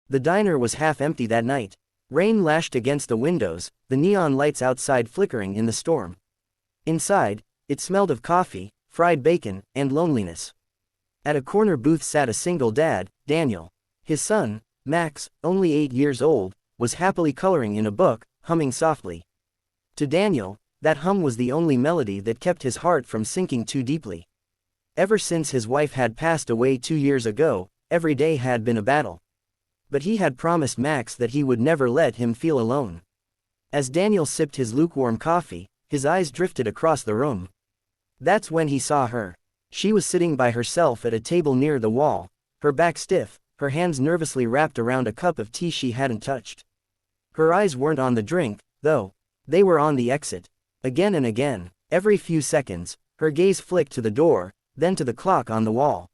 The diner was half empty that night. Rain lashed against the windows, the neon lights outside flickering in the storm. Inside, it smelled of coffee, fried bacon, and loneliness. At a corner booth sat a single dad, Daniel. His son, Max, only 8 years old, was happily coloring in a book, humming softly. To Daniel, that hum was the only melody that kept his heart from sinking too deeply. Ever since his wife had passed away 2 years ago, every day had been a battle. But he had promised Max that he would never let him feel alone. As Daniel sipped his lukewarm coffee, his eyes drifted across the room. That's when he saw her. She was sitting by herself at a table near the wall, her back stiff, her hands nervously wrapped around a cup of tea she hadn't touched. Her eyes weren't on the drink, though. They were on the exit. Again and again, every few seconds, her gaze flicked to the door, then to the clock on the wall.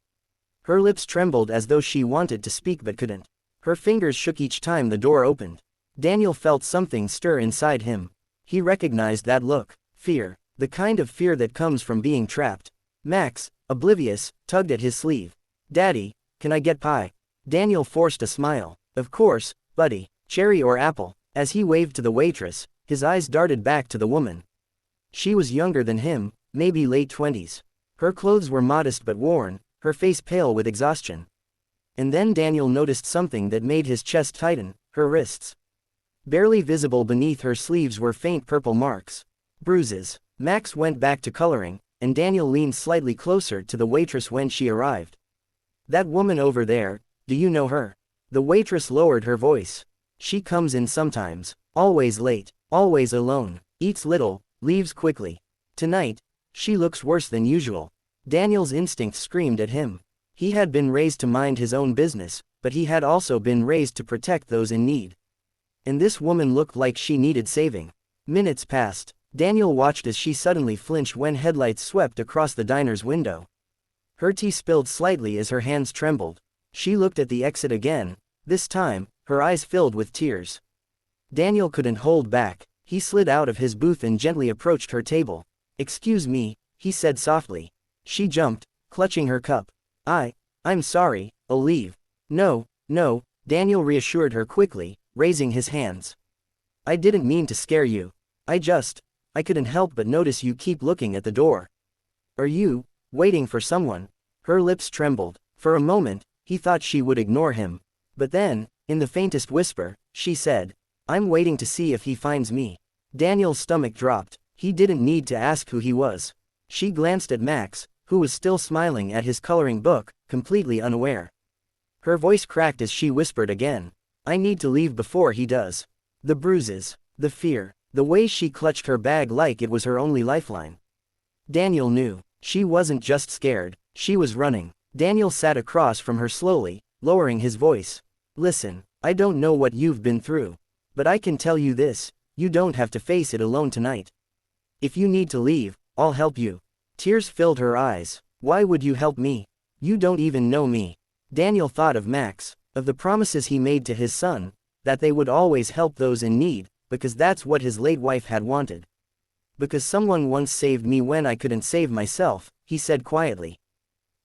Her lips trembled as though she wanted to speak but couldn't. Her fingers shook each time the door opened. Daniel felt something stir inside him. He recognized that look. Fear. The kind of fear that comes from being trapped. Max, oblivious, tugged at his sleeve. "Daddy, can I get pie?" Daniel forced a smile. "Of course, buddy. Cherry or apple?" As he waved to the waitress, his eyes darted back to the woman. She was younger than him, maybe late 20s. Her clothes were modest but worn, her face pale with exhaustion. And then Daniel noticed something that made his chest tighten, her wrists. Barely visible beneath her sleeves were faint purple marks. Bruises. Max went back to coloring, and Daniel leaned slightly closer to the waitress when she arrived. "That woman over there, do you know her?" The waitress lowered her voice. "She comes in sometimes. Always late, always alone, eats little, leaves quickly. Tonight, she looks worse than usual." Daniel's instinct screamed at him. He had been raised to mind his own business, but he had also been raised to protect those in need. And this woman looked like she needed saving. Minutes passed. Daniel watched as she suddenly flinched when headlights swept across the diner's window. Her tea spilled slightly as her hands trembled. She looked at the exit again, this time, her eyes filled with tears. Daniel couldn't hold back. He slid out of his booth and gently approached her table. "Excuse me," he said softly. She jumped, clutching her cup. I'm sorry, I'll leave." No, Daniel reassured her quickly, raising his hands. "I didn't mean to scare you. I couldn't help but notice you keep looking at the door." "Are you waiting for someone?" Her lips trembled. For a moment, he thought she would ignore him. But then, in the faintest whisper, she said, "I'm waiting to see if he finds me." Daniel's stomach dropped. He didn't need to ask who he was. She glanced at Max, who was still smiling at his coloring book, completely unaware. Her voice cracked as she whispered again, "I need to leave before he does." The bruises, the fear, the way she clutched her bag like it was her only lifeline. Daniel knew. She wasn't just scared, she was running. Daniel sat across from her slowly, lowering his voice. "Listen, I don't know what you've been through. But I can tell you this, you don't have to face it alone tonight. If you need to leave, I'll help you." Tears filled her eyes. "Why would you help me? You don't even know me." Daniel thought of Max, of the promises he made to his son, that they would always help those in need, because that's what his late wife had wanted. "Because someone once saved me when I couldn't save myself," he said quietly.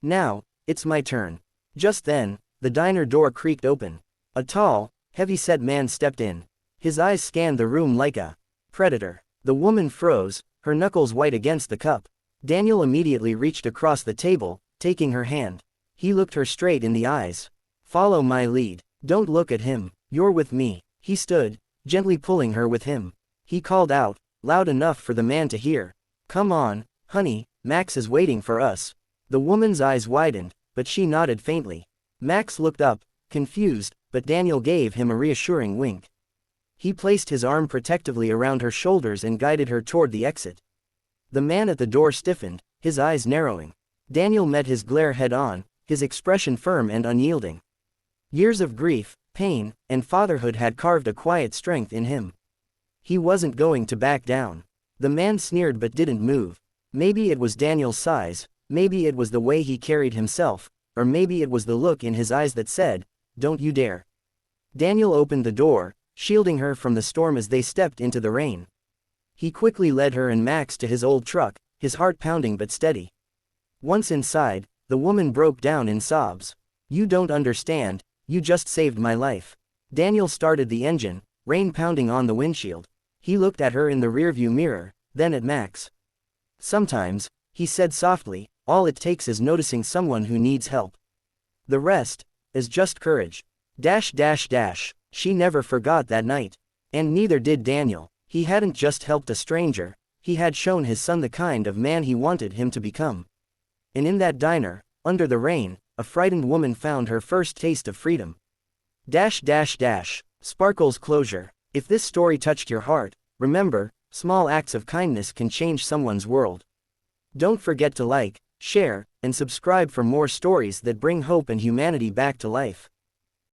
"Now, it's my turn." Just then, the diner door creaked open. A tall, heavy-set man stepped in. His eyes scanned the room like a predator. The woman froze, her knuckles white against the cup. Daniel immediately reached across the table, taking her hand. He looked her straight in the eyes. "Follow my lead. Don't look at him. You're with me." He stood, gently pulling her with him. He called out, loud enough for the man to hear, "Come on, honey, Max is waiting for us." The woman's eyes widened, but she nodded faintly. Max looked up, confused, but Daniel gave him a reassuring wink. He placed his arm protectively around her shoulders and guided her toward the exit. The man at the door stiffened, his eyes narrowing. Daniel met his glare head-on, his expression firm and unyielding. Years of grief, pain, and fatherhood had carved a quiet strength in him. He wasn't going to back down. The man sneered but didn't move. Maybe it was Daniel's size, maybe it was the way he carried himself, or maybe it was the look in his eyes that said, "Don't you dare." Daniel opened the door, shielding her from the storm as they stepped into the rain. He quickly led her and Max to his old truck, his heart pounding but steady. Once inside, the woman broke down in sobs. "You don't understand, you just saved my life. Daniel started the engine, rain pounding on the windshield. He looked at her in the rearview mirror, then at Max. Sometimes, he said softly, all it takes is noticing someone who needs help. The rest is just courage. She never forgot that night. And neither did Daniel. He hadn't just helped a stranger, he had shown his son the kind of man he wanted him to become. And in that diner, under the rain, a frightened woman found her first taste of freedom. Sparkle's closure. If this story touched your heart, remember, small acts of kindness can change someone's world. Don't forget to like, share, and subscribe for more stories that bring hope and humanity back to life.